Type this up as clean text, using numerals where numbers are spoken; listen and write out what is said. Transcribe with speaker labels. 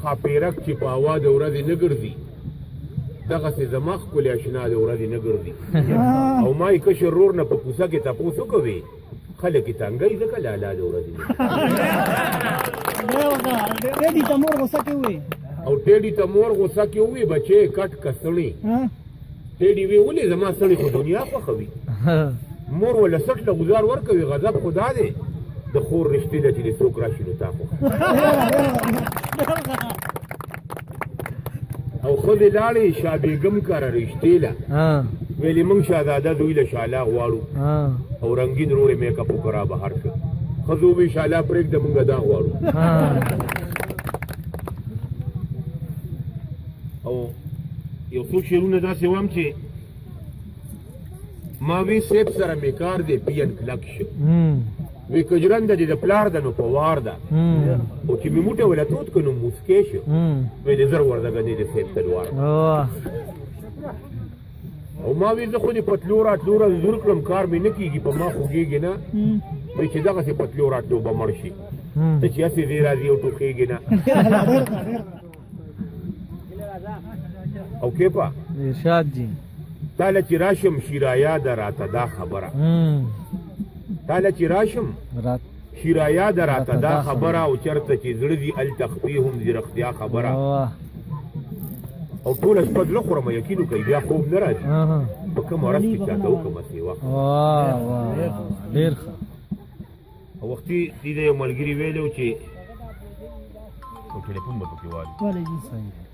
Speaker 1: خاپیرک چې په هوا د ورځې نه ګرځي دغسې زما ښکلې اشنا د ورځې نه ګرځي او ما یې کشر ورور نه په کوڅه کې تپوس وکوې خلک یې تنګی ځکه لالا د ورځې نه او ټیډي ته مور غوسه کې ووی بچې کټ کسړي ټیډي وی ولې زما سړی خو دنیا خوښوي مور وله سټ له ګزار ورکوي غضب خدا دی د خور رشتې ده چې د څوک راشي نو تا خوښ او ښځې لاړې شاه بیګم کره رشتې له ویلې موږ شهزاده دوی له شاله غواړو او رنګین رورې میکاپ وکړه بهر شه ښځو ووی شاله پرېږده موږ دا غواړو او یو څو شعرونه داسې وم چې ما وی سیب سره مې کار دی پین کلک شو وی کجرنده دې د پلار ده نو په وار ده او چې مې موټه وله تود که نو موسکې شو وی د زر وردګنې د سیب تلوار او ما وی زه خو دې پتلو راتلو را زور کړم کار مې نه کېږي په ما خوږېږي نه وی چې دغسې پتلو راتلو به مړ شي ته چې هسې ځې راځي او ټوخېږي نه او کېپا
Speaker 2: ارشاد جی
Speaker 1: تاله چې راشم شیرایا ده راته دا خبره تاله چې راشم شیرایا ده راته دا خبره او چېرته چې زړه دي هلته خپې هم زیرختیا خبره او ټوله شپه زړه خورمه یقین وکړئ بیا خوب نه راځي په کوم ورځ کې چاته وکړمه سیوا
Speaker 2: ډېر ښه
Speaker 1: او وختي دې د یو ملګري ویلي و چې ټلیفون به پکې والي